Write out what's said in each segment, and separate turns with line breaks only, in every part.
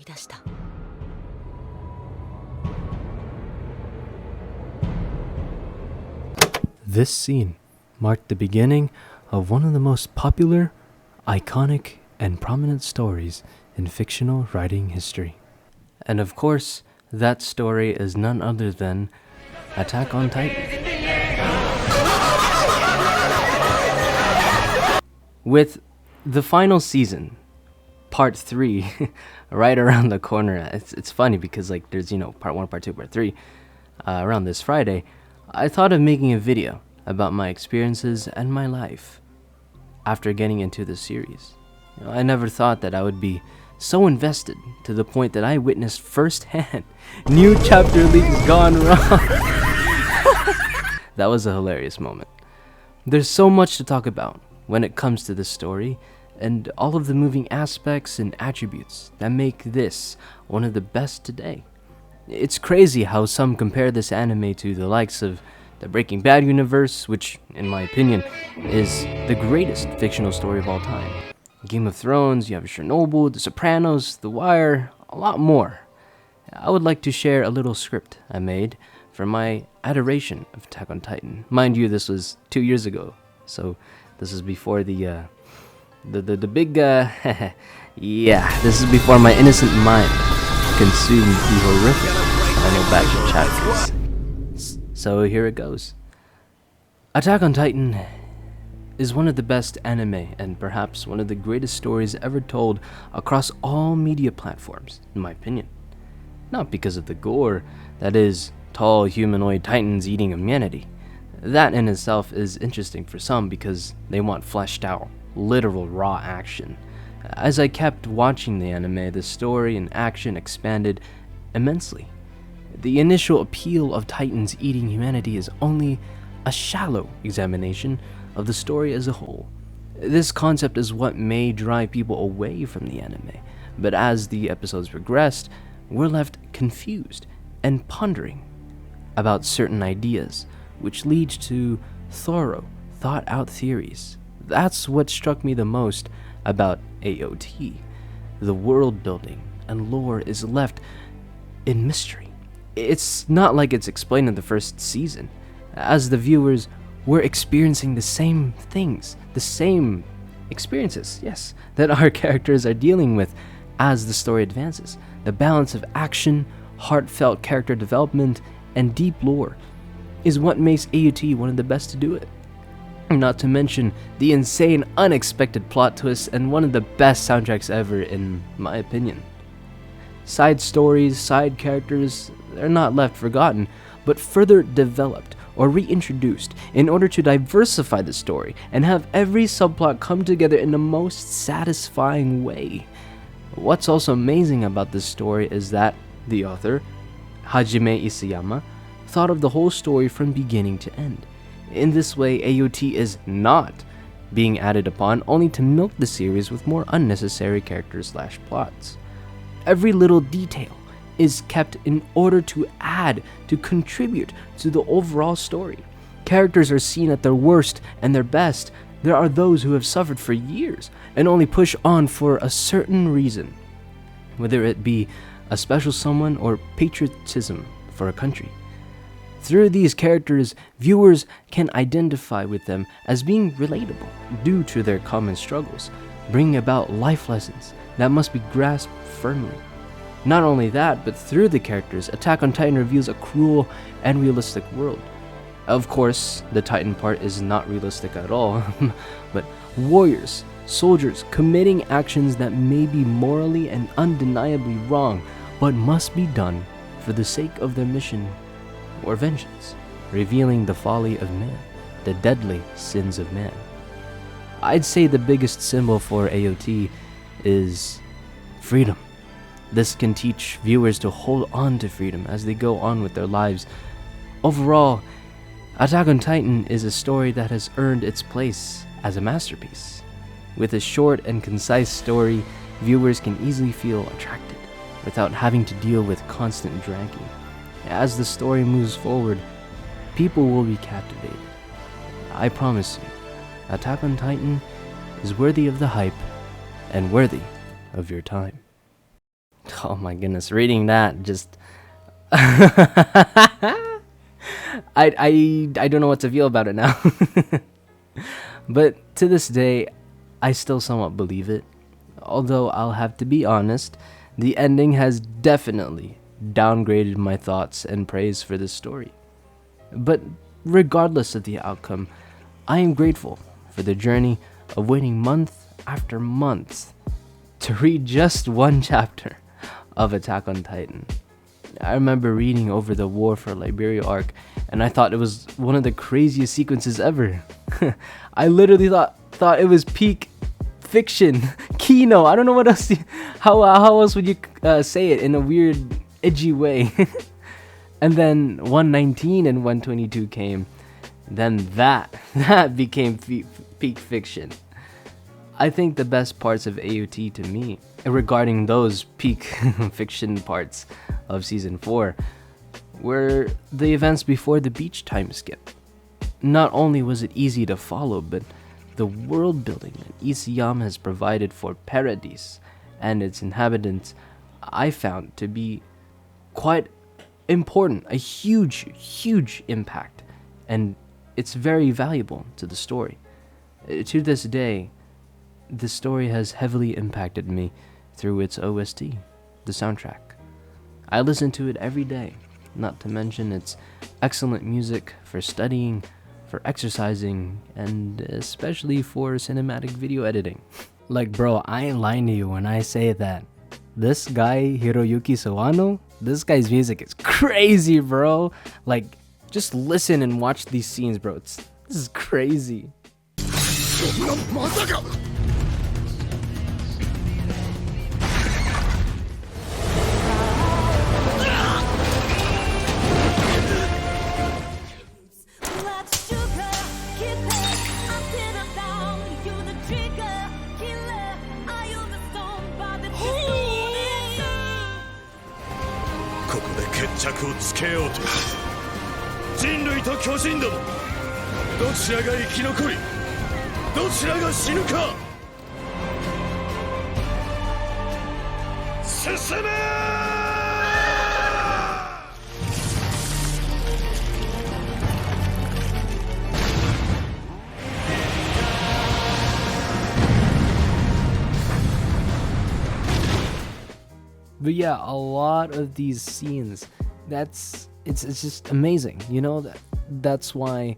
い出した。
This scene marked the beginning of one of the most popular, iconic, and prominent stories in fictional writing history. And of course, that story is none other than Attack on Titan. With the final season, part 3, right around the corner. It's funny because like there's, part 1, part 2, part 3 around this Friday. I thought of making a video about my experiences and my life after getting into the series. I never thought that I would be so invested to the point that I witnessed firsthand new chapter leaks gone wrong. That was a hilarious moment. There's so much to talk about when it comes to this story and all of the moving aspects and attributes that make this one of the best today. It's crazy how some compare this anime to the likes of the Breaking Bad universe, which, in my opinion, is the greatest fictional story of all time. Game of Thrones, you have Chernobyl, The Sopranos, The Wire, a lot more. I would like to share a little script I made for my adoration of Attack on Titan. Mind you, this was 2 years ago, so this is before the big, yeah, this is before my innocent mind consumed the horrific final batch of chapters. So here it goes. Attack on Titan is one of the best anime and perhaps one of the greatest stories ever told across all media platforms, in my opinion. Not because of the gore, that is, tall humanoid titans eating humanity. That in itself is interesting for some because they want fleshed out, literal raw action. As I kept watching the anime, the story and action expanded immensely. The initial appeal of titans eating humanity is only a shallow examination of the story as a whole. This concept is what may drive people away from the anime, but as the episodes progressed, we're left confused and pondering about certain ideas, which leads to thorough, thought-out theories. That's what struck me the most about AOT. The world building and lore is left in mystery. It's not like it's explained in the first season. As the viewers, we're experiencing the same things, the same experiences, yes, that our characters are dealing with as the story advances. The balance of action, heartfelt character development, and deep lore is what makes AOT one of the best to do it. Not to mention the insane, unexpected plot twists and one of the best soundtracks ever, in my opinion. Side stories, side characters, they're not left forgotten, but further developed or reintroduced in order to diversify the story and have every subplot come together in the most satisfying way. What's also amazing about this story is that the author, Hajime Isayama, thought of the whole story from beginning to end. In this way, AOT is not being added upon only to milk the series with more unnecessary characters/plots. Every little detail is kept in order to add, to contribute to the overall story. Characters are seen at their worst and their best. There are those who have suffered for years and only push on for a certain reason, whether it be a special someone or patriotism for a country. Through these characters, viewers can identify with them as being relatable due to their common struggles, bringing about life lessons that must be grasped firmly. Not only that, but through the characters, Attack on Titan reveals a cruel and realistic world. Of course, the Titan part is not realistic at all, but warriors, soldiers committing actions that may be morally and undeniably wrong, but must be done for the sake of their mission or vengeance, revealing the folly of man, the deadly sins of man. I'd say the biggest symbol for AOT is freedom. This can teach viewers to hold on to freedom as they go on with their lives. Overall, Attack on Titan is a story that has earned its place as a masterpiece. With a short and concise story, viewers can easily feel attracted without having to deal with constant dragging. As the story moves forward, people will be captivated. I promise you, Attack on Titan is worthy of the hype and worthy of your time. Oh my goodness, reading that just I don't know what to feel about it now. But to this day, I still somewhat believe it. Although I'll have to be honest, the ending has definitely downgraded my thoughts and praise for this story. But regardless of the outcome, I am grateful for the journey of waiting month after month to read just one chapter of Attack on Titan. I remember reading over the War for Liberia arc, and I thought it was one of the craziest sequences ever. I literally thought it was peak fiction, Kino. I don't know what else. How else would you say it in a weird, edgy way? And then 119 and 122 came. Then that became peak fiction. I think the best parts of AOT to me, regarding those peak fiction parts of Season 4, were the events before the beach time skip. Not only was it easy to follow, but the world building that Isayama has provided for Paradise and its inhabitants, I found to be quite important, a huge impact, and it's very valuable to the story. To this day, the story has heavily impacted me through its OST, the soundtrack. I listen to it every day, not to mention its excellent music for studying, for exercising, and especially for cinematic video editing. Like, bro, I ain't lying to you when I say that this guy, Hiroyuki Sawano, this guy's music is crazy, bro. Like, just listen and watch these scenes, bro. This is crazy. But yeah, a lot of these scenes, it's just amazing, you know. That's why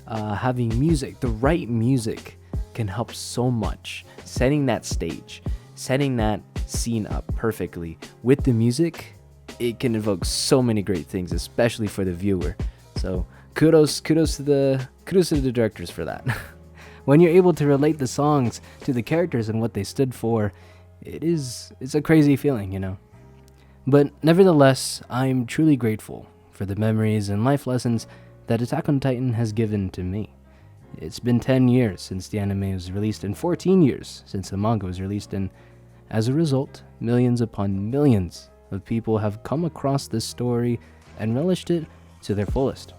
having music, the right music, can help so much. Setting that stage, setting that scene up perfectly with the music, it can evoke so many great things, especially for the viewer. So kudos to the directors for that. When you're able to relate the songs to the characters and what they stood for, it's a crazy feeling, you know. But nevertheless, I'm truly grateful for the memories and life lessons that Attack on Titan has given to me. It's been 10 years since the anime was released and 14 years since the manga was released, and as a result, millions upon millions of people have come across this story and relished it to their fullest.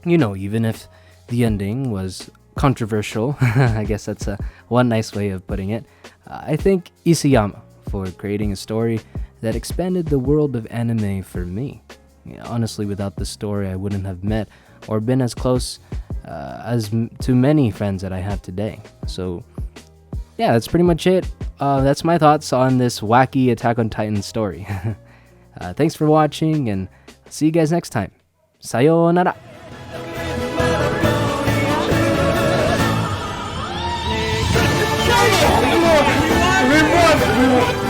You know, even if the ending was controversial, I guess that's one nice way of putting it, I thank Isayama for creating a story that expanded the world of anime for me. Honestly, without the story, I wouldn't have met or been as close to many friends that I have today. So yeah, that's pretty much it. That's my thoughts on this wacky Attack on Titan story. Thanks for watching, and see you guys next time. Sayonara!
We won!